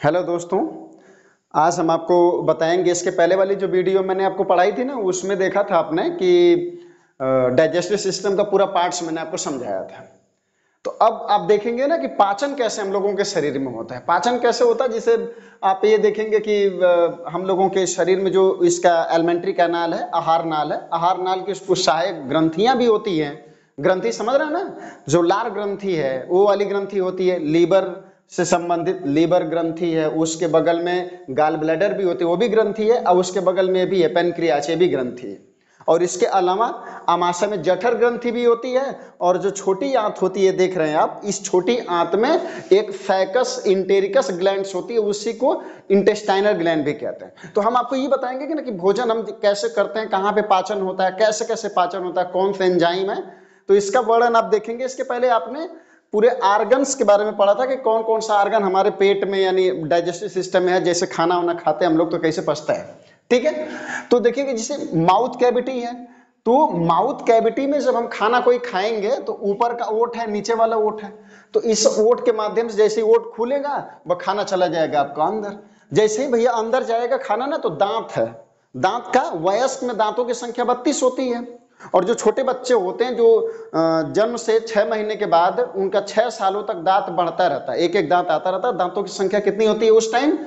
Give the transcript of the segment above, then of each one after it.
Hello दोस्तों, आज हम आपको बताएंगे। इसके पहले वाली जो वीडियो मैंने आपको पढ़ाई थी ना, उसमें देखा था आपने कि डाइजेस्टिव सिस्टम का पूरा पार्ट्स मैंने आपको समझाया था। तो अब आप देखेंगे ना कि पाचन कैसे हम लोगों के शरीर में होता है। पाचन कैसे होता है, जिसे आप ये देखेंगे कि हम लोगों के शरीर में जो इसका एलिमेंट्री कैनाल है, आहार नाल है, आहार नाल की उसको सहायक ग्रंथियां भी होती हैं। ग्रंथि समझ रहे हैं ना, जो लार ग्रंथि है वो वाली ग्रंथि होती है, लीवर से संबंधित लीवर ग्रंथि है। उसके बगल में गाल ब्लैडर भी होती है, वो भी ग्रंथि है। और उसके बगल में भी है पेनक्रियास, ये भी ग्रंथि है। और इसके अलावा आमाशय में जठर ग्रंथि भी होती है। और जो छोटी आंत होती है, देख रहे हैं आप, इस छोटी आंत में एक फैकस इंटेरिकस ग्लैंड्स होती है, उसी को इंटेस्टाइनल ग्लैंड भी कहते हैं। तो हम आपको ये बताएंगे कि ना कि भोजन हम कैसे करते हैं, कहाँ पे पाचन होता है, कैसे कैसे पाचन होता है, कौन सा एंजाइम है, तो इसका वर्णन आप देखेंगे। इसके पहले आपने पूरे आर्गन्स के बारे में पढ़ा था कि कौन कौन सा आर्गन हमारे पेट में यानी डाइजेस्टिव सिस्टम में है। जैसे खाना वाना खाते हैं हम लोग तो कैसे पचता है, ठीक है। तो देखिए जैसे माउथ कैविटी है, तो माउथ कैविटी में जब हम खाना कोई खाएंगे तो ऊपर का ओठ है, नीचे वाला ओठ है। तो इस ओठ के माध्यम से जैसे ओठ खुलेगा वह खाना चला जाएगा आपका अंदर। जैसे ही भैया अंदर जाएगा खाना ना, तो दांत है, दांत का वयस्क में दांतों की संख्या 32 होती है। और जो छोटे बच्चे होते हैं, जो जन्म से 6 महीने के बाद उनका 6 सालों तक दांत बढ़ता रहता है, एक एक दांत आता रहता है। दांतों की संख्या कितनी होती है उस टाइम?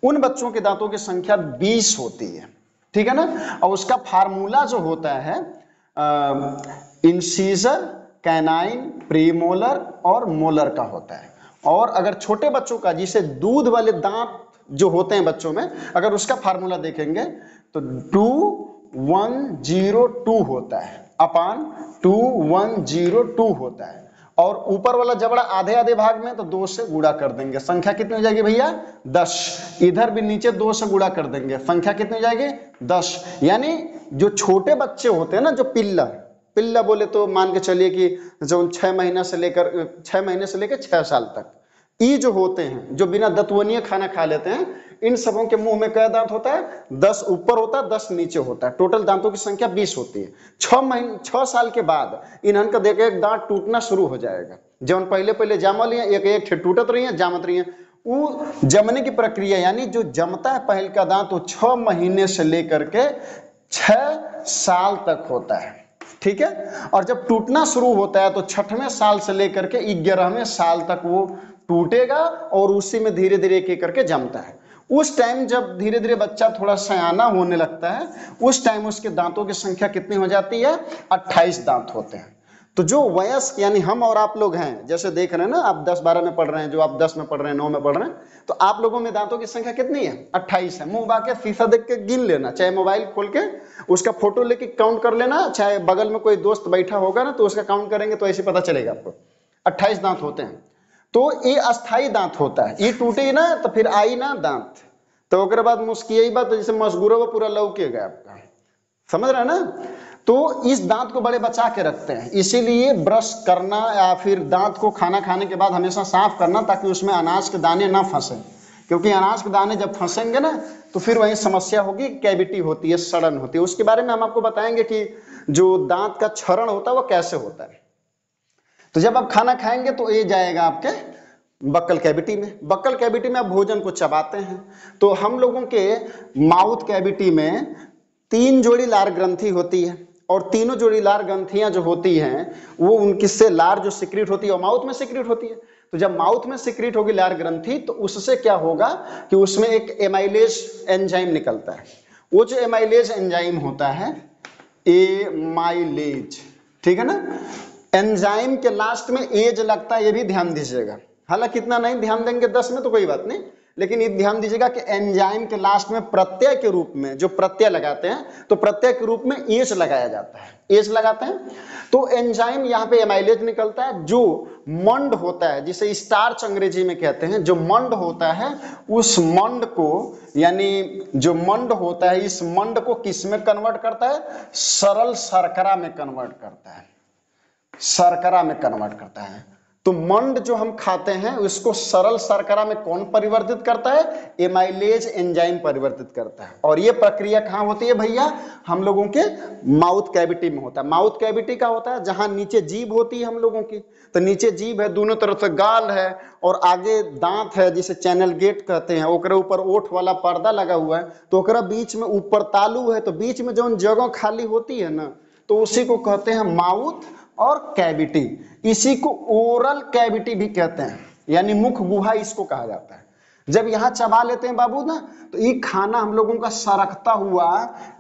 उन बच्चों के दांतों की संख्या 20 होती है, ठीक है ना। और उसका फार्मूला जो होता है इंसीजर, कैनाइन, प्रीमोलर और मोलर का होता है। और अगर छोटे बच्चों का, जिसे दूध वाले दांत जो होते हैं बच्चों में, अगर उसका फार्मूला देखेंगे तो 2102 होता है, अपान 2102 होता है। और ऊपर वाला जबड़ा आधे आधे भाग में, तो 2 से गुणा कर देंगे, संख्या कितनी हो जाएगी भैया? 10। इधर भी नीचे 2 से गुणा कर देंगे, संख्या कितनी हो जाएगी? 10। यानी जो छोटे बच्चे होते हैं ना, जो पिल्ला पिल्ला बोले तो मान के चलिए कि जो 6 महीना से लेकर 6 महीने से लेकर 6 साल तक, ये जो होते हैं, जो बिना दतवनीय खाना खा लेते हैं, इन सबों के मुंह में क्या दांत होता है? 10 ऊपर होता है, 10 नीचे होता है। टोटल दांतों की संख्या 20 होती है। 6 साल के बाद इन्हन का देख एक दांत टूटना शुरू हो जाएगा। जब पहले पहले जामल है, एक एक टूटत रही है, जामत रही है। वो जमने की प्रक्रिया, यानी जो जमता है पहल का दांत, वो 6 महीने से लेकर के 6 साल तक होता है, ठीक है। और जब टूटना शुरू होता है तो 6वें साल से लेकर के 11वें साल तक वो टूटेगा और उसी में धीरे धीरे एक एक करके जमता है। उस टाइम जब धीरे धीरे बच्चा थोड़ा सयाना होने लगता है, उस टाइम उसके दांतों की संख्या कितनी हो जाती है? 28 दांत होते हैं। तो जो वयस्क यानी हम और आप लोग हैं, जैसे देख रहे हैं ना, आप 10-12 में पढ़ रहे हैं, जो आप 10 में पढ़ रहे हैं, 9 में पढ़ रहे हैं, तो आप लोगों में दांतों की संख्या कितनी है? 28 है। मुंह बाके शीशा देख के गिन लेना, चाहे मोबाइल खोल के उसका फोटो लेके काउंट कर लेना, चाहे बगल में कोई दोस्त बैठा होगा ना तो उसका काउंट करेंगे तो ऐसे पता चलेगा आपको। 28 दांत होते हैं। तो ये अस्थाई दांत होता है, ये टूटे ना तो फिर आई ना दांत, तो ओकरे बाद मुस्किया बात, जैसे मसगुरो पूरा लौकेगा आपका, समझ रहे हैं ना। तो इस दांत को बड़े बचा के रखते हैं, इसीलिए ब्रश करना या फिर दांत को खाना खाने के बाद हमेशा साफ करना, ताकि उसमें अनाज के दाने ना फंसे। क्योंकि अनाज के दाने जब फंसेंगे ना तो फिर वही समस्या होगी, कैविटी होती है, सड़न होती है। उसके बारे में हम आपको बताएंगे कि जो दांत का क्षरण होता है वो कैसे होता है। तो जब आप खाना खाएंगे तो ये जाएगा आपके बक्कल कैविटी में। बक्कल कैविटी में आप भोजन को चबाते हैं। तो हम लोगों के माउथ कैविटी में 3 जोड़ी लार ग्रंथि होती है, और तीनों जोड़ी लार ग्रंथियां जो होती हैं वो उनकी से लार जो सिक्रीट होती है वो माउथ में सिक्रीट होती है। तो जब माउथ में सिक्रीट होगी लार ग्रंथि, तो उससे क्या होगा कि उसमें एक एमाइलेज एंजाइम निकलता है। वो जो एमाइलेज एंजाइम होता है, एमाइलेज, ठीक है ना। एंजाइम के लास्ट में एज लगता है, ये भी ध्यान दीजिएगा। हालांकि इतना नहीं ध्यान देंगे 10 में तो कोई बात नहीं, लेकिन ये ध्यान दीजिएगा कि एंजाइम के लास्ट में प्रत्यय के रूप में जो प्रत्यय लगाते हैं, तो प्रत्यय के रूप में एज लगाया जाता है, एज लगाते हैं। तो एंजाइम यहाँ पे एमाइलेज निकलता है, जो मंड होता है, जिसे स्टार्च अंग्रेजी में कहते हैं, जो मंड होता है, उस मंड को, यानी जो मंड होता है, इस मंड को किस में कन्वर्ट करता है? सरल शर्करा में कन्वर्ट करता है, शर्करा में कन्वर्ट करता है। तो मंड जो हम खाते हैं उसको सरल शर्करा में कौन परिवर्तित करता है? एमाइलेज एंजाइम परिवर्तित करता है। और ये प्रक्रिया कहाँ होती है भैया? हम लोगों के माउथ कैविटी में होता है। माउथ कैविटी का होता है जहां नीचे जीभ होती है हम लोगों की, तो नीचे जीभ है, दोनों तरफ से गाल है और आगे दांत है जिसे चैनल गेट कहते हैं, ओकरे ऊपर ओठ वाला पर्दा लगा हुआ है, तो ओकरा बीच में ऊपर तालू है, तो बीच में जो जगह खाली होती है ना, तो उसी को कहते हैं माउथ और कैविटी। इसी को ओरल कैविटी भी कहते हैं, यानी मुख गुहा इसको कहा जाता है। जब यहाँ चबा लेते हैं बाबू ना, तो ये खाना हम लोगों का सरकता हुआ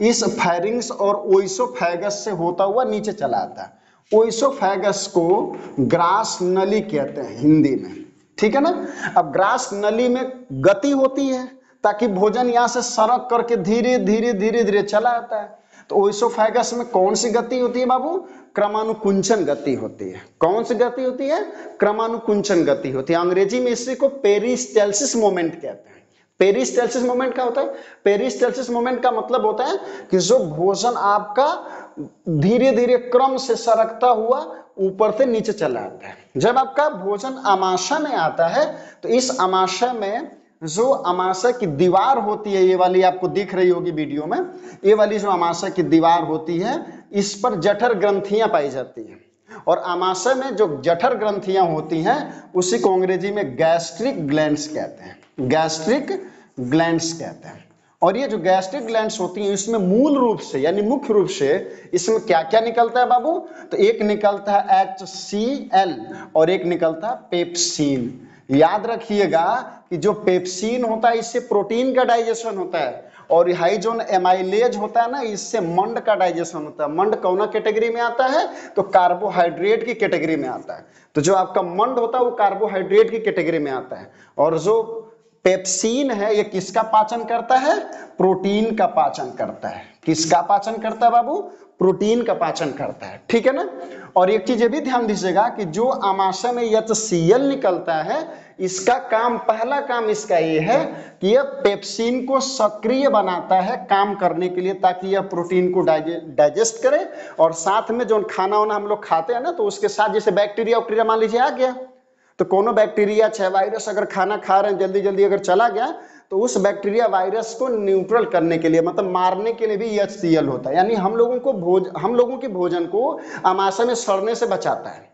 इस फैरिंग्स और ओइसोफेगस से होता हुआ नीचे चला आता है। ओइसोफेगस को ग्रास नली कहते हैं हिंदी में, ठीक है ना। अब ग्रास नली में गति होती है ताकि भोजन यहाँ से सरक करके धीरे धीरे धीरे धीरे चला आता है। तो ओइसोफेगस में कौन सी गति होती है बाबू? क्रमानुकुंचन गति होती है। कौन सी गति होती है? क्रमानुकुंचन गति होती है। अंग्रेजी में इसी को पेरिस्टाल्सिस मोमेंट कहते हैं। पेरिस्टाल्सिस मोमेंट क्या होता है? पेरिस्टाल्सिस मोमेंट का मतलब होता है कि जो भोजन आपका धीरे धीरे क्रम से सरकता हुआ ऊपर से नीचे चला आता है। जब आपका भोजन आमाशय में आता है तो इस आमाशय में जो आमाशय की दीवार होती है, ये वाली आपको दिख रही होगी वीडियो में, ये वाली जो आमाशय की दीवार होती है इस पर जठर ग्रंथियां पाई जाती हैं। और आमाशय में जो जठर ग्रंथियां होती हैं उसी को अंग्रेजी में गैस्ट्रिक ग्लैंड्स कहते हैं। गैस्ट्रिक ग्लैंड्स कहते हैं। और ये जो गैस्ट्रिक ग्लैंड्स होती हैं इसमें मूल रूप से यानी मुख्य रूप से इसमें क्या क्या निकलता है बाबू? तो एक निकलता है HCl और एक निकलता है पेप्सिन। याद रखिएगा कि जो पेप्सिन होता है इससे प्रोटीन का डाइजेशन होता है और हाई जोन एमाइलेज होता है ना, इससे मंड का डाइजेशन होता है। मंड कौन कैटेगरी में आता है? तो कार्बोहाइड्रेट की कैटेगरी में आता है। तो जो आपका मंड होता है वो कार्बोहाइड्रेट की कैटेगरी में आता है। और जो पेप्सिन है ये किसका पाचन करता है? प्रोटीन का पाचन करता है। किसका पाचन करता है बाबू? प्रोटीन का पाचन करता है, ठीक है ना। और एक चीज ये भी ध्यान दीजिएगा कि जो आमाशय में HCl निकलता है इसका काम, पहला काम इसका ये है कि यह पेप्सिन को सक्रिय बनाता है काम करने के लिए, ताकि यह प्रोटीन को डाइजेस्ट करे। और साथ में जो खाना वाना हम लोग खाते हैं ना, तो उसके साथ जैसे बैक्टीरिया वैक्टीरिया मान लीजिए आ गया, तो कोनो बैक्टीरिया चाहे वायरस अगर खाना खा रहे हैं जल्दी जल्दी अगर चला गया तो उस बैक्टीरिया वायरस को न्यूट्रल करने के लिए, मतलब मारने के लिए भी HCl होता है। यानी हम लोगों के भोजन को आमाशय में सड़ने से बचाता है।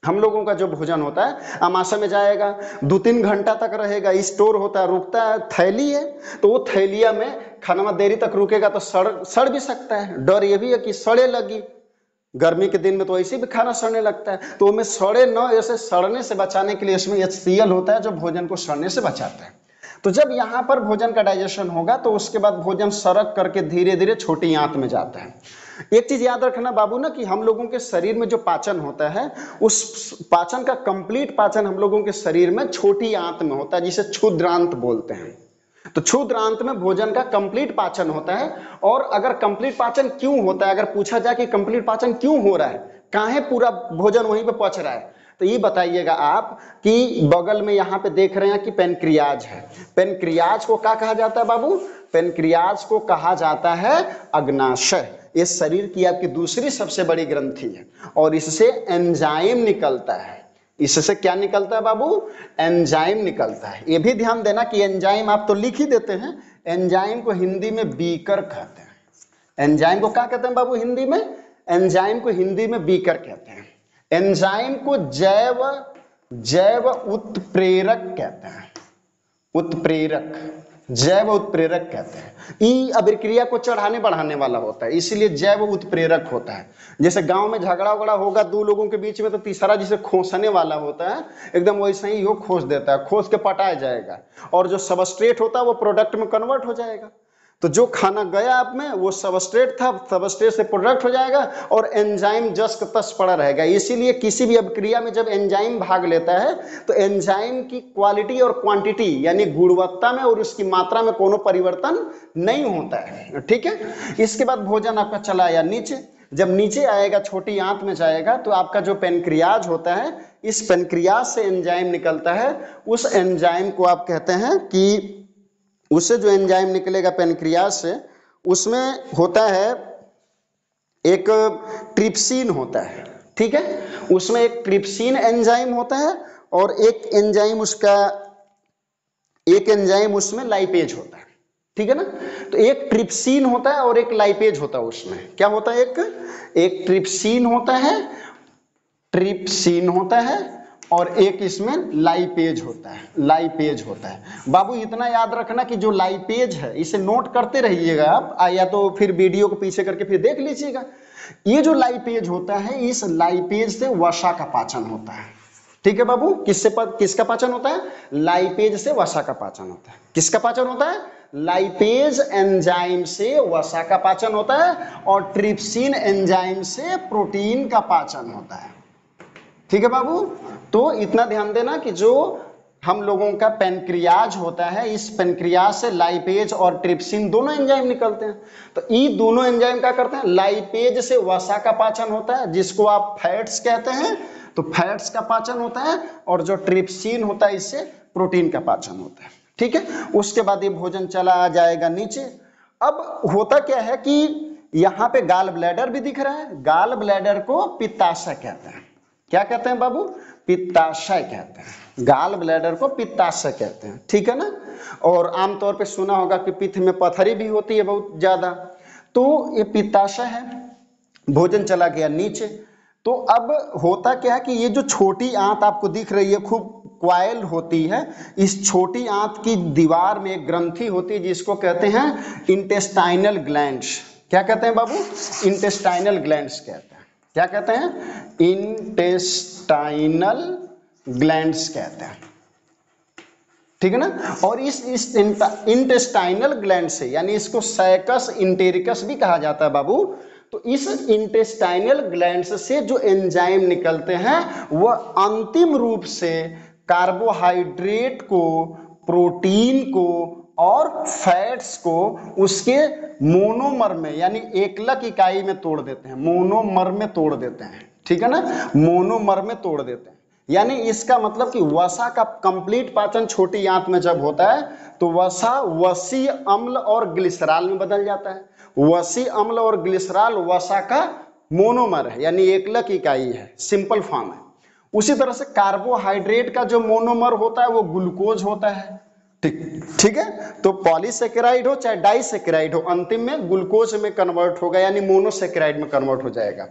हम लोगों का जो भोजन होता है आमाशय में जाएगा 2-3 घंटा तक रहेगा, स्टोर होता है, रुकता है, थैली है, तो वो थैलिया में खाना देरी तक रुकेगा तो सड़ भी सकता है। डर ये भी है कि सड़े लगी, गर्मी के दिन में तो ऐसे भी खाना सड़ने लगता है, तो हमें सड़े न, ऐसे सड़ने से बचाने के लिए इसमें HCl होता है जो भोजन को सड़ने से बचाता है। तो जब यहाँ पर भोजन का डाइजेशन होगा तो उसके बाद भोजन सरक करके धीरे धीरे छोटी आंत में जाता है। एक चीज याद रखना बाबू ना कि हम लोगों के शरीर में जो पाचन होता है उस पाचन का कंप्लीट पाचन हम लोगों के शरीर में छोटी आंत में होता है, जिसे क्षुद्रांत बोलते हैं। तो क्षुद्रांत में भोजन का कंप्लीट पाचन होता है। और अगर कंप्लीट पाचन क्यों होता है, अगर पूछा जाए कि कंप्लीट पाचन क्यों हो रहा है, काहे पूरा भोजन वहीं पे पच रहा है, तो ये बताइएगा आप कि बगल में यहाँ पे देख रहे हैं कि पेनक्रियाज है। पेनक्रियाज को क्या कहा जाता है बाबू? पेनक्रियाज को कहा जाता है अग्नाशय। ये शरीर की आपकी दूसरी सबसे बड़ी ग्रंथि है और इससे एंजाइम निकलता है। इससे क्या निकलता है बाबू? एंजाइम निकलता है। ये भी ध्यान देना कि एंजाइम आप तो लिख ही देते हैं, एंजाइम को हिंदी में बीकर कहते हैं। एंजाइम को क्या कहते हैं बाबू हिंदी में? एंजाइम को हिंदी में बीकर कहते हैं। एंजाइम को जैव उत्प्रेरक कहते हैं। उत्प्रेरक, जैव उत्प्रेरक कहते हैं। ई अभिक्रिया को चढ़ाने बढ़ाने वाला होता है, इसीलिए जैव उत्प्रेरक होता है। जैसे गांव में झगड़ा वगड़ा होगा दो लोगों के बीच में, तो तीसरा जिसे खोसने वाला होता है एकदम वैसे ही वो खोस देता है, खोस के पटाया जाएगा और जो सबस्ट्रेट होता है वो प्रोडक्ट में कन्वर्ट हो जाएगा। तो जो खाना गया आप में वो सबस्ट्रेट था, सबस्ट्रेट से प्रोडक्ट हो जाएगा और एंजाइम जस का तस पड़ा रहेगा। इसीलिए किसी भी अभिक्रिया में जब एंजाइम भाग लेता है तो एंजाइम की क्वालिटी और क्वांटिटी यानी गुणवत्ता में और उसकी मात्रा में कोनो परिवर्तन नहीं होता है, ठीक है। इसके बाद भोजन आपका चला आया नीचे। जब नीचे आएगा छोटी आंत में जाएगा तो आपका जो पेनक्रियाज होता है, इस पेनक्रियाज से एंजाइम निकलता है। उस एंजाइम को आप कहते हैं कि उससे जो एंजाइम निकलेगा पेनक्रियाज से, उसमें होता है एक ट्रिप्सिन होता है, ठीक है। उसमें एक ट्रिप्सिन एंजाइम होता है और एक एंजाइम उसमें लाइपेज होता है, ठीक है ना। तो एक ट्रिप्सिन होता है और एक लाइपेज होता है। उसमें क्या होता है, एक ट्रिप्सिन होता है और एक इसमें लाइपेज होता है। बाबू इतना याद रखना कि जो लाइपेज है इसे नोट करते रहिएगा आप, या तो फिर वीडियो को पीछे करके फिर देख लीजिएगा। ये जो लाइपेज होता है, इस लाइपेज से वसा का पाचन होता है, ठीक है बाबू। किसका पाचन होता है? लाइपेज से वसा का पाचन होता है। किसका पाचन होता है? लाइपेज एंजाइम से वसा का पाचन होता है और ट्रिप्सिन एंजाइम से प्रोटीन का पाचन होता है, ठीक है बाबू। तो इतना ध्यान देना कि जो हम लोगों का पेनक्रियाज होता है, इस पेनक्रियाज से लाइपेज और ट्रिप्सिन दोनों एंजाइम निकलते हैं। तो ये दोनों एंजाइम क्या करते हैं? लाइपेज से वसा का पाचन होता है, जिसको आप फैट्स कहते हैं, तो फैट्स का पाचन होता है, और जो ट्रिप्सिन होता है इससे प्रोटीन का पाचन होता है, ठीक है। उसके बाद ये भोजन चला जाएगा नीचे। अब होता क्या है कि यहाँ पे गाल ब्लैडर भी दिख रहा है। गाल ब्लैडर को पित्ताशय कहते हैं। क्या कहते हैं बाबू? पित्ताशय कहते हैं। गाल ब्लैडर को पित्ताशय कहते हैं, ठीक है ना। और आमतौर पे सुना होगा कि पित्त में पथरी भी होती है बहुत ज्यादा, तो ये पित्ताशय है। भोजन चला गया नीचे। तो अब होता क्या है कि ये जो छोटी आंत आपको दिख रही है, खूब क्वाइल होती है। इस छोटी आंत की दीवार में एक ग्रंथि होती है जिसको कहते हैं इंटेस्टाइनल ग्लैंड्स। क्या कहते हैं बाबू? इंटेस्टाइनल ग्लैंड्स कहते हैं। क्या कहते हैं? इंटेस्टाइनल ग्लैंड्स कहते हैं, ठीक है ना। और इस इंटेस्टाइनल ग्लैंड से, यानी इसको सैकस इंटेरिकस भी कहा जाता है बाबू। तो इस इंटेस्टाइनल ग्लैंड्स से जो एंजाइम निकलते हैं वह अंतिम रूप से कार्बोहाइड्रेट को, प्रोटीन को और फैट्स को उसके मोनोमर में, यानी एकलक इकाई में तोड़ देते हैं। मोनोमर में तोड़ देते हैं, ठीक है ना। मोनोमर में तोड़ देते हैं, यानी इसका मतलब कि वसा का कंप्लीट पाचन छोटी आंत में जब होता है तो वसा वसी अम्ल और ग्लिसरॉल में बदल जाता है। वसी अम्ल और ग्लिसरॉल वसा का मोनोमर है, यानी एकलक इकाई है, सिंपल फॉर्म है। उसी तरह से कार्बोहाइड्रेट का जो मोनोमर होता है वो ग्लूकोज होता है, ठीक है। तो पॉलीसेकेराइड हो चाहे डाइसेकेराइड हो, अंतिम में ग्लूकोज में कन्वर्ट होगा, यानी मोनोसेकेराइड में कन्वर्ट हो जाएगा।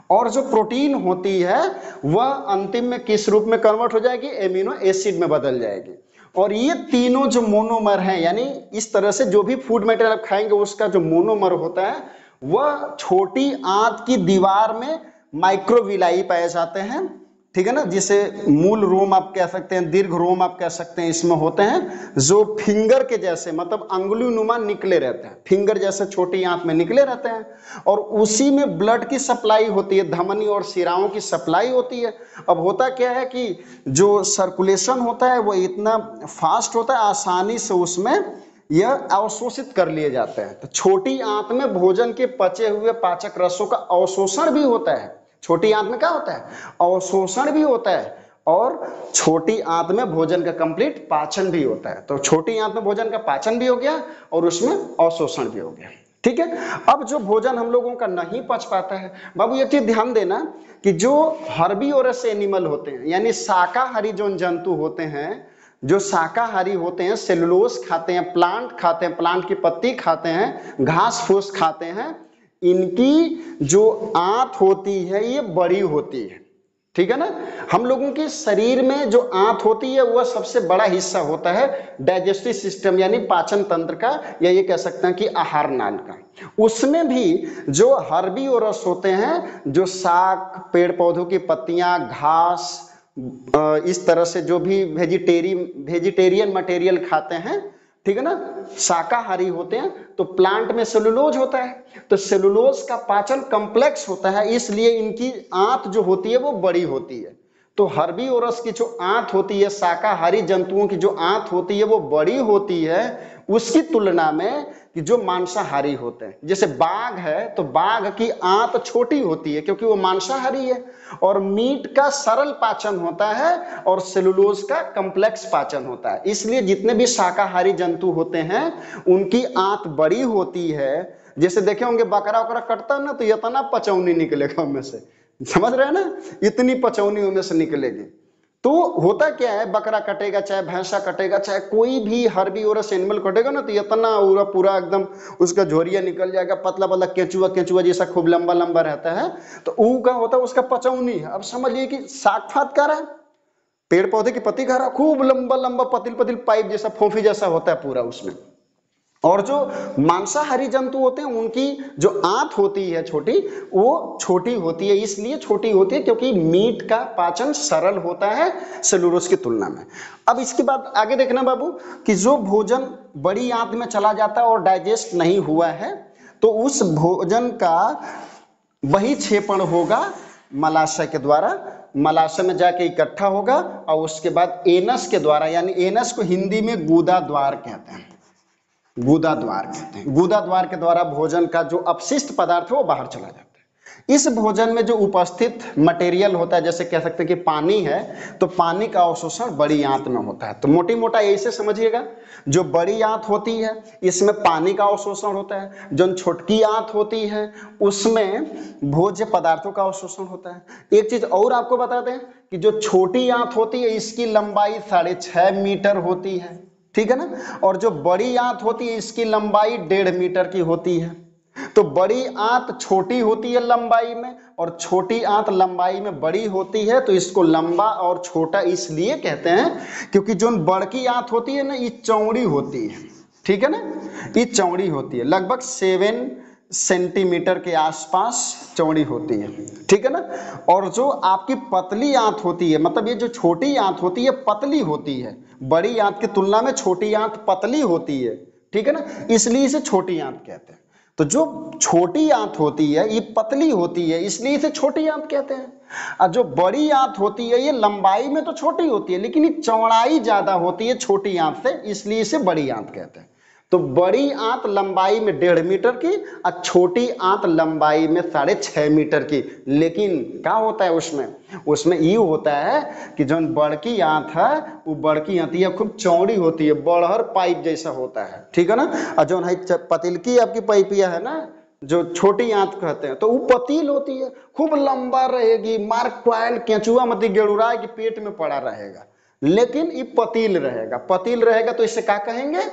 और जो प्रोटीन होती है वह अंतिम में किस रूप में कन्वर्ट हो जाएगी? एमिनो एसिड में बदल जाएगी। और ये तीनों जो मोनोमर हैं, यानी इस तरह से जो भी फूड मटेरियल आप खाएंगे उसका जो मोनोमर होता है वह छोटी आंत की दीवार में माइक्रोविलाई पाए जाते हैं, ठीक है ना। जिसे मूल रोम आप कह सकते हैं, दीर्घ रोम आप कह सकते हैं, इसमें होते हैं जो फिंगर के जैसे, मतलब अंगुली नुमा निकले रहते हैं, फिंगर जैसे छोटी आंत में निकले रहते हैं। और उसी में ब्लड की सप्लाई होती है, धमनी और शिराओं की सप्लाई होती है। अब होता क्या है कि जो सर्कुलेशन होता है वो इतना फास्ट होता है, आसानी से उसमें यह अवशोषित कर लिए जाते हैं। तो छोटी आंत में भोजन के पचे हुए पाचक रसों का अवशोषण भी होता है। छोटी आंत में क्या होता है? अवशोषण भी होता है, और छोटी आंत में भोजन का कंप्लीट पाचन भी होता है। तो छोटी आंत में भोजन का पाचन भी हो गया और उसमें अवशोषण भी हो गया, ठीक है। अब जो भोजन हम लोगों का नहीं पच पाता है बाबू, ये चीज ध्यान देना कि जो हर्बीवोरस एनिमल होते हैं, यानी शाकाहारी जो जंतु होते हैं, जो शाकाहारी होते हैं, सेलुलोज खाते हैं, प्लांट खाते हैं, प्लांट की पत्ती खाते हैं, घास फूस खाते हैं, इनकी जो आंत होती है ये बड़ी होती है, ठीक है ना। हम लोगों के शरीर में जो आंत होती है वह सबसे बड़ा हिस्सा होता है डाइजेस्टिव सिस्टम, यानी पाचन तंत्र का, या ये कह सकते हैं कि आहार नाल का। उसमें भी जो हर्बीवोरस होते हैं, जो साग, पेड़ पौधों की पत्तियां, घास, इस तरह से जो भी वेजिटेरियन मटेरियल खाते हैं, ठीक है ना, शाकाहारी होते हैं, तो प्लांट में सेलुलोज होता है। तो सेलुलोज का पाचन कॉम्प्लेक्स होता है, इसलिए इनकी आंत जो होती है वो बड़ी होती है। तो हर्बीवोरस की जो आंत होती है, शाकाहारी जंतुओं की जो आंत होती है वो बड़ी होती है उसकी तुलना में कि जो मांसाहारी होते हैं। जैसे बाघ है तो बाघ की आंत छोटी होती है क्योंकि वो मांसाहारी है, और मीट का सरल पाचन होता है और सेलुलोज का कॉम्प्लेक्स पाचन होता है। इसलिए जितने भी शाकाहारी जंतु होते हैं उनकी आंत बड़ी होती है। जैसे देखे होंगे बकरा वकरा कटता है ना तो इतना पचौनी निकलेगा उनमें से, समझ रहे हैं ना, इतनी पचौनी उनमें से निकलेगी। तो होता क्या है, बकरा कटेगा चाहे भैंसा कटेगा चाहे कोई भी हर्बीवोरस एनिमल कटेगा ना, तो इतना पूरा पूरा एकदम उसका झोरिया निकल जाएगा, पतला पतला केंचुआ केंचुआ जैसा खूब लंबा लंबा रहता है, तो ऊ का होता है उसका पचौनी है। अब समझिए कि साग फात का रहा है, पेड़ पौधे की पत्ती खा रहा, खूब लंबा लंबा पतिल पतिल पाइप जैसा फोफी जैसा होता है पूरा उसमें। और जो मांसाहारी जंतु होते हैं उनकी जो आंत होती है छोटी, वो छोटी होती है, इसलिए छोटी होती है क्योंकि मीट का पाचन सरल होता है सेलुलोज की तुलना में। अब इसके बाद आगे देखना बाबू कि जो भोजन बड़ी आंत में चला जाता है और डाइजेस्ट नहीं हुआ है, तो उस भोजन का वही क्षेपण होगा मलाशय के द्वारा, मलाशय में जाके इकट्ठा होगा और उसके बाद एनस के द्वारा, यानी एनस को हिंदी में गूदा द्वार कहते हैं, गूदा द्वार कहते हैं, गूदा द्वार के द्वारा भोजन का जो अपशिष्ट पदार्थ है वो बाहर चला जाता है। इस भोजन में जो उपस्थित मटेरियल होता है, जैसे कह सकते हैं कि पानी है, तो पानी का अवशोषण बड़ी आंत में होता है। तो मोटी मोटा ऐसे समझिएगा, जो बड़ी आंत होती है इसमें पानी का अवशोषण होता है, जो छोटकी आंत होती है उसमें भोज्य पदार्थों का अवशोषण होता है। एक चीज और आपको बता दें कि जो छोटी आंत होती है इसकी लंबाई 6.5 मीटर होती है, ठीक है ना, और जो बड़ी आंत होती है इसकी लंबाई 1.5 मीटर की होती है। तो बड़ी आंत छोटी होती है लंबाई में और छोटी आंत लंबाई में बड़ी होती है, तो इसको लंबा और छोटा इसलिए कहते हैं क्योंकि जो बड़की आंत होती है ना ये चौड़ी होती है, ठीक है ना, ये चौड़ी होती है, लगभग 7 सेंटीमीटर के आसपास चौड़ी होती है, ठीक है ना। और जो आपकी पतली आंत होती है, मतलब ये जो छोटी आंत होती है पतली होती है, बड़ी आंत की तुलना में छोटी आंत पतली होती है, ठीक है ना, इसलिए इसे छोटी आंत कहते हैं। तो जो छोटी आंत होती है ये पतली होती है इसलिए इसे छोटी आंत कहते हैं, और जो बड़ी आंत होती है ये लंबाई में तो छोटी होती है लेकिन ये चौड़ाई ज्यादा होती है छोटी आंत से, इसलिए इसे बड़ी आंत कहते हैं। तो बड़ी आंत लंबाई में 1.5 मीटर की और छोटी आंत लंबाई में 6.5 मीटर की। लेकिन क्या होता है उसमें ये होता है कि जो बड़की आंत है वो बड़की आंत ये खूब चौड़ी होती है, बड़हर पाइप जैसा होता है, ठीक है ना। और जो पतिलकी आपकी पाइपिया है ना जो छोटी आंत कहते हैं, तो वो पतील होती है, खूब लंबा रहेगी, मार्क क्वाइल केंचुआ मत गेड़ुरा के पेट में पड़ा रहेगा, लेकिन ये पतील रहेगा। पतील रहेगा तो इसे क्या कहेंगे,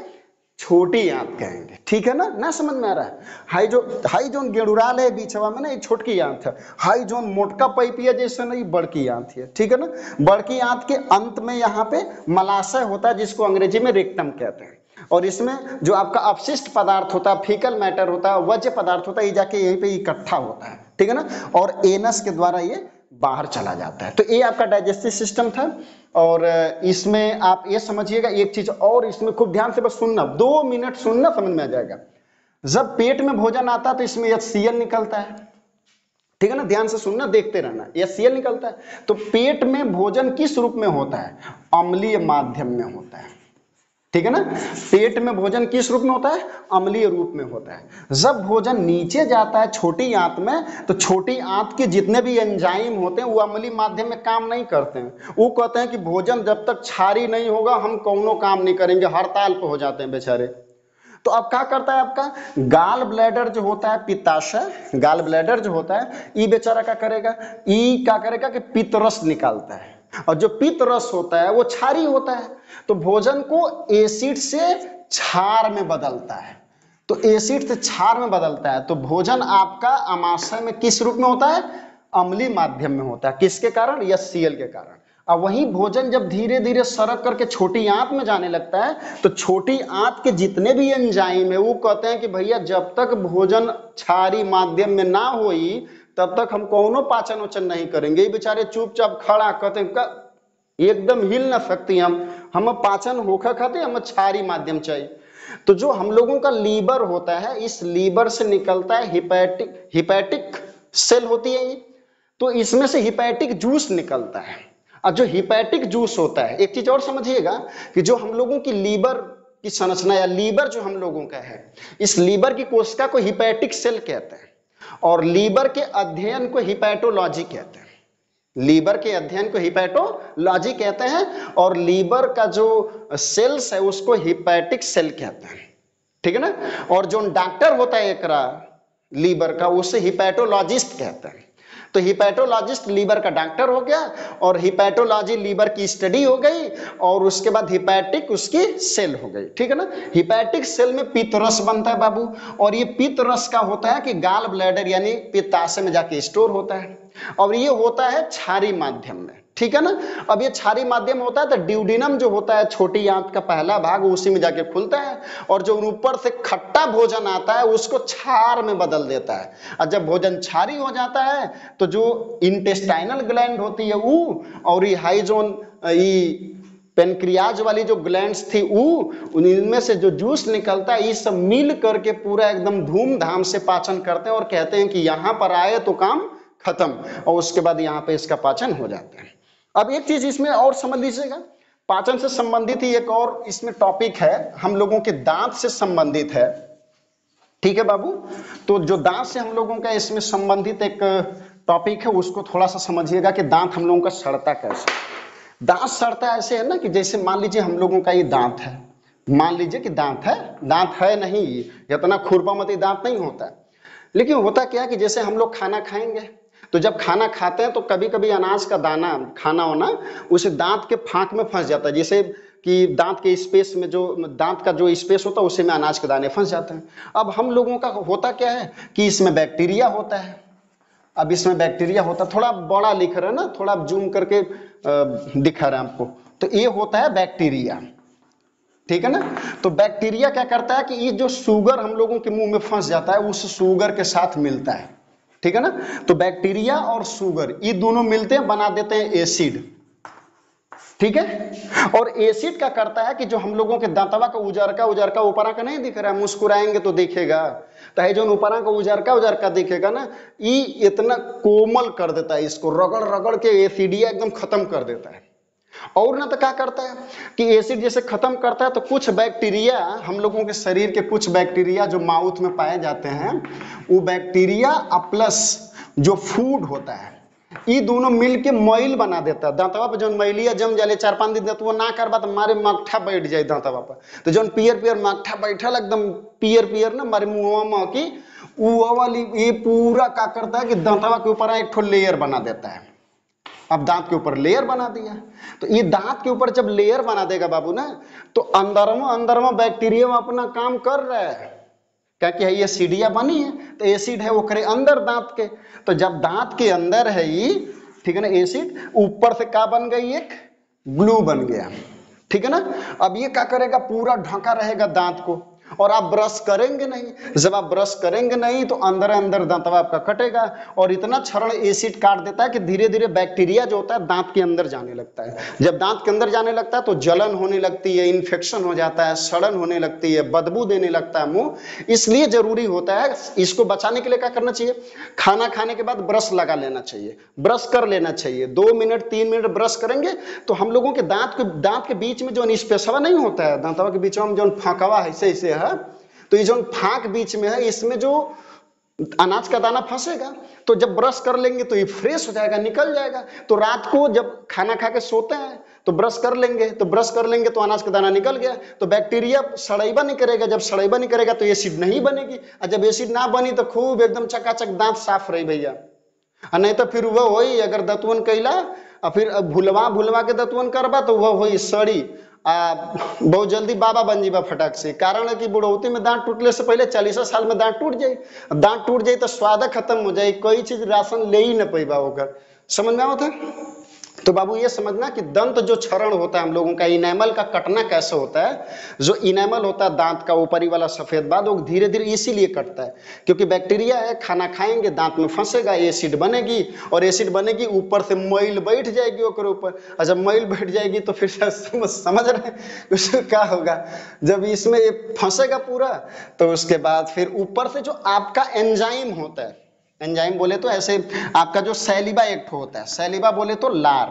छोटी आंत कहेंगे, ठीक है ना समझ में आ रहा है। हाई जो गेड़ुराल है बीचवा में ना ये छोटकी आंत है, हाई जो मोटका पाइपिया जैसे ना ये बड़की आंत है, ठीक है ना। बड़की आंत के अंत में यहाँ पे मलाशय होता है जिसको अंग्रेजी में रेक्टम कहते हैं, और इसमें जो आपका अपशिष्ट पदार्थ होता है, फीकल मैटर होता है, वज्र पदार्थ होता है, ये जाके यहीं पे इकट्ठा होता है, ठीक है ना, और एनस के द्वारा ये बाहर चला जाता है। तो ये आपका डाइजेस्टिव सिस्टम था। और इसमें आप ये समझिएगा एक चीज और, इसमें खूब ध्यान से बस सुनना, 2 मिनट सुनना, समझ में आ जाएगा। जब पेट में भोजन आता है तो इसमें HCl निकलता है, ठीक है ना, ध्यान से सुनना, देखते रहना, HCl निकलता है। तो पेट में भोजन किस रूप में होता है, अम्लीय माध्यम में होता है, ठीक है ना। पेट में भोजन किस रूप में होता है, अम्लीय रूप में होता है। जब भोजन नीचे जाता है छोटी आंत में, तो छोटी आंत के जितने भी एंजाइम होते हैं वो अम्लीय माध्यम में काम नहीं करते हैं। वो कहते हैं कि भोजन जब तक क्षारीय नहीं होगा हम कोनो काम नहीं करेंगे, हड़ताल पे हो जाते हैं बेचारे। तो अब क्या करता है आपका गाल ब्लैडर जो होता है, पित्ताशय गाल ब्लैडर जो होता है, ये बेचारा क्या करेगा, ये क्या करेगा कि पित्त रस निकालता है, और जो पित्त रस होता है वो क्षारीय होता है, तो भोजन को एसिड से क्षार में बदलता है। तो एसिड से क्षार में बदलता है तो भोजन आपका आमाशय में किस रूप में होता है, अम्लीय माध्यम में होता है। किसके कारण, HCl के कारण। अब वही भोजन जब धीरे धीरे सरक करके छोटी आंत में जाने लगता है, तो छोटी आंत के जितने भी एंजाइम है वो कहते हैं कि भैया जब तक भोजन क्षारीय माध्यम में ना होई तब तक हम कोनो पाचन वचन नहीं करेंगे। ये बेचारे चुपचाप खड़ा कहते हैं एकदम हिल ना सकती हम पाचन होखा खाते, हम क्षारीय माध्यम चाहिए। तो जो हम लोगों का लीवर होता है, इस लीवर से निकलता है हिपैटिक सेल होती है ये, तो इसमें से हिपैटिक जूस निकलता है। और जो हिपैटिक जूस होता है, एक चीज और समझिएगा कि जो हम लोगों की लीवर की संरचना या लीवर जो हम लोगों का है, इस लीवर की कोशिका को हिपैटिक सेल कहते हैं, और लीवर के अध्ययन को हिपैटोलॉजी कहते हैं। लीवर के अध्ययन को हिपैटोलॉजी कहते हैं, और लीवर का जो सेल्स है उसको हिपैटिक सेल कहते हैं, ठीक है ना। और जो डॉक्टर होता है एकरा लीवर का, उसे हिपैटोलॉजिस्ट कहते हैं। तो हिपैटोलॉजिस्ट लीवर का डॉक्टर हो गया, और हिपैटोलॉजी लीवर की स्टडी हो गई, और उसके बाद हिपैटिक उसकी सेल हो गई, ठीक है ना। हिपैटिक सेल में पित्त रस बनता है बाबू, और ये पित्त रस का होता है कि गाल ब्लैडर यानी पित्ताशय में जाके स्टोर होता है, और ये होता है क्षारी माध्यम में, ठीक है ना। अब ये क्षारी माध्यम होता है तो ड्यूडिनम जो होता है, छोटी आंत का पहला भाग, उसी में जाके खुलता है, और जो ऊपर से खट्टा भोजन आता है उसको क्षार में बदल देता है, और जब भोजन क्षारी हो जाता है तो जो इंटेस्टाइनल ग्लैंड होती है वो, और ये हाइजोन पेनक्रियाज वाली जो ग्लैंड्स थी उनमें से जो जूस निकलता है, ये सब मिल करके पूरा एकदम धूमधाम से पाचन करते हैं, और कहते हैं कि यहाँ पर आए तो काम खत्म, और उसके बाद यहाँ पे इसका पाचन हो जाता है। अब एक चीज इसमें और समझ लीजिएगा, पाचन से संबंधित ही एक और इसमें टॉपिक है, हम लोगों के दांत से संबंधित है, ठीक है बाबू। तो जो दांत से हम लोगों का इसमें संबंधित एक टॉपिक है, उसको थोड़ा सा समझिएगा कि दांत हम लोगों का सड़ता कैसे। दांत सड़ता ऐसे है ना कि जैसे मान लीजिए हम लोगों का ये दांत है, मान लीजिए कि दांत है नहीं, इतना खुरपामती दांत नहीं होता है, लेकिन होता क्या है कि जैसे हम लोग खाना खाएंगे, तो जब खाना खाते हैं तो कभी कभी अनाज का दाना, खाना होना, उसे दांत के फांक में फंस जाता है, जैसे कि दांत के स्पेस में, जो दांत का जो स्पेस होता है उसी में अनाज के दाने फंस जाते हैं। अब हम लोगों का होता क्या है कि इसमें बैक्टीरिया होता है, अब इसमें बैक्टीरिया होता है, थोड़ा बड़ा लिख रहा है ना, थोड़ा जूम करके दिखा रहा है आपको, तो ये होता है बैक्टीरिया, ठीक है ना। तो बैक्टीरिया क्या करता है कि ये जो शुगर हम लोगों के मुंह में फंस जाता है उस शुगर के साथ मिलता है, ठीक है ना। तो बैक्टीरिया और शुगर ये दोनों मिलते हैं, बना देते हैं एसिड, ठीक है। और एसिड क्या करता है कि जो हम लोगों के दांतवा का उजरका ऊपरा का नहीं दिख रहा है, मुस्कुराएंगे तो दिखेगा, तो है जो ऊपरा का उजरका दिखेगा ना, ये इतना कोमल कर देता है, इसको रगड़ रगड़ के एसिडिया एकदम खत्म कर देता है। और ना तो क्या करता है कि एसिड जैसे खत्म करता है, तो कुछ बैक्टीरिया, हम लोगों के शरीर के कुछ बैक्टीरिया जो माउथ में पाए जाते हैं, वो बैक्टीरिया प्लस जो फूड होता है, ये दोनों मिलके मैल बना देता है। दांतवा पे जो मैलिया जम जाले 4-5 दिन तो वो ना करबा तो मारे मगठा बैठ जाए दांतवा पर, तो जो पियर पियर मगठा बैठल एकदम पियर पियर ना मारे मुंहवा में की, वो वाली ये पूरा क्या करता है कि दांतवा के ऊपर एक ठो लेयर बना देता है। अब दांत के ऊपर लेयर बना दिया, तो ये दांत के ऊपर जब लेयर बना देगा बाबू ना, तो अंदर में बैक्टीरिया में अपना काम कर रहा है, क्या कि है ये सीढ़िया बनी है, तो एसिड है वो करे अंदर दांत के, तो जब दांत के अंदर है ये, ठीक है ना, एसिड ऊपर से क्या बन गई, एक ग्लू बन गया, ठीक है ना। अब ये क्या करेगा, पूरा ढका रहेगा दांत को, और आप ब्रश करेंगे नहीं, जब आप ब्रश करेंगे नहीं तो अंदर अंदर दांतवा आपका कटेगा, और इतना क्षरण एसिड काट देता है कि धीरे धीरे बैक्टीरिया जो होता है दांत के अंदर जाने लगता है। जब दांत के अंदर जाने लगता है तो जलन होने लगती है, इन्फेक्शन हो जाता है, सड़न होने लगती है, बदबू देने लगता है मुंह। इसलिए जरूरी होता है, इसको बचाने के लिए क्या करना चाहिए, खाना खाने के बाद ब्रश लगा लेना चाहिए, ब्रश कर लेना चाहिए, 2 मिनट 3 मिनट ब्रश करेंगे तो हम लोगों के दांत के बीच में जो स्पेसवा नहीं होता है, दांतवा के बीच में जो फांकवा ऐसे है, तो ये जो फांक बीच में है, इसमें जो अनाज का दाना फंसेगा, तो जब ब्रश कर लेंगे तो ये फ्रेश हो जाएगा, निकल जाएगा। तो रात को जब खाना खा के सोते हैं तो ब्रश कर लेंगे, तो अनाज का दाना निकल गया, तो बैक्टीरिया सड़ैबा नहीं करेगा, जब सड़ैबा नहीं करेगा तो एसिड नहीं बनेगी, और जब एसिड ना बनी तो खूब एकदम चकाचक दांत साफ रही भैया। नहीं तो फिर वह होई, अगर दतवन कैला और फिर भुलवा के दतवन करबा तो वह होई सड़ी, बहुत जल्दी बाबा बन जीबा फटाक से। कारण है कि बुढ़ौती में दांत टूटने से पहले 40 साल में दांत टूट जाए तो स्वाद खत्म हो जाए, कोई चीज राशन ले ही न पैबा होकर, समझ में आवत है। तो बाबू ये समझना कि दंत जो क्षरण होता है हम लोगों का, इनेमल का कटना कैसे होता है, जो इनेमल होता है दांत का ऊपरी वाला सफेद बाद, वो धीरे धीरे इसीलिए कटता है क्योंकि बैक्टीरिया है, खाना खाएंगे दांत में फंसेगा, एसिड बनेगी, और एसिड बनेगी ऊपर से मैल बैठ जाएगी ओकर ऊपर, और जब मैल बैठ जाएगी तो फिर समझ रहे हैं क्या होगा, जब इसमें फंसेगा पूरा तो उसके बाद फिर ऊपर से जो आपका एंजाइम होता है, एंजाइम बोले तो ऐसे आपका जो सैलिबा एक्ट होता है, सैलिबा बोले तो लार,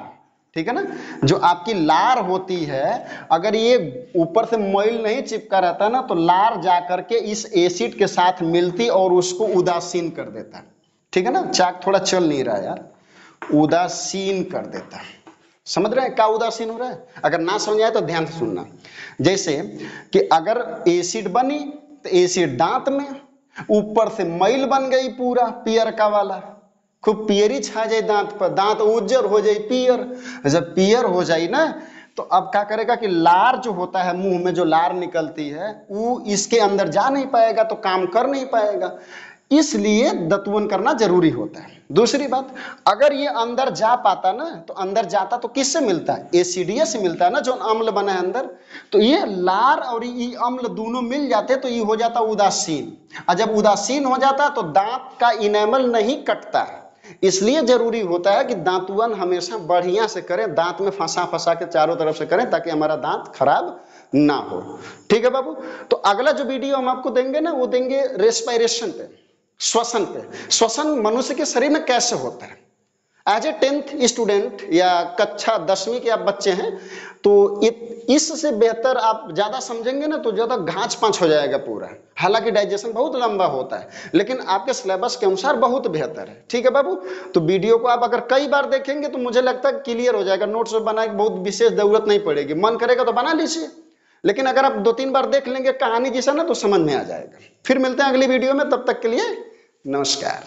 ठीक है ना, जो आपकी लार होती है, अगर ये ऊपर से मैल नहीं चिपका रहता ना तो लार जाकर के इस एसिड के साथ मिलती और उसको उदासीन कर देता है, ठीक है ना। चाक थोड़ा चल नहीं रहा यार, उदासीन कर देता है, समझ रहे हैं क्या उदासीन हो रहा है। अगर ना समझ आए तो ध्यान से सुनना, जैसे कि अगर एसिड बनी तो एसिड दांत में, ऊपर से मैल बन गई पूरा पियर का वाला, खूब पियरी छा जाए दांत पर, दांत उज्जर हो जाए पियर। जब पियर हो जाए ना तो अब क्या करेगा कि लार जो होता है मुंह में जो लार निकलती है वो इसके अंदर जा नहीं पाएगा तो काम कर नहीं पाएगा, इसलिए दतवन करना जरूरी होता है। दूसरी बात, अगर ये अंदर जा पाता ना तो अंदर जाता तो किससे मिलता है, एसिडियस से मिलता है ना, जो अम्ल बना है अंदर। तो ये लार और ये अम्ल दोनों मिल जाते तो ये हो जाता उदासीन, और जब उदासीन हो जाता तो दांत का इनेमल नहीं कटता है। इसलिए जरूरी होता है कि दांतुअन हमेशा बढ़िया से करें, दांत में फंसा फंसा के चारों तरफ से करें ताकि हमारा दांत खराब ना हो। ठीक है बाबू। तो अगला जो वीडियो हम आपको देंगे ना वो देंगे रेस्पिरेशन पे, श्वसन पे। श्वसन मनुष्य के शरीर में कैसे होता है। एज ए 10th स्टूडेंट या कक्षा 10वीं के आप बच्चे हैं तो इससे बेहतर आप ज्यादा समझेंगे ना तो ज्यादा घाच पांच हो जाएगा पूरा। हालांकि डाइजेशन बहुत लंबा होता है लेकिन आपके सिलेबस के अनुसार बहुत बेहतर है। ठीक है बाबू। तो वीडियो को आप अगर कई बार देखेंगे तो मुझे लगता है क्लियर हो जाएगा, नोट्स बनाने की बहुत विशेष जरूरत नहीं पड़ेगी, मन करेगा तो बना लीजिए, लेकिन अगर आप 2-3 बार देख लेंगे कहानी जैसा ना तो समझ में आ जाएगा। फिर मिलते हैं अगली वीडियो में, तब तक के लिए नमस्कार।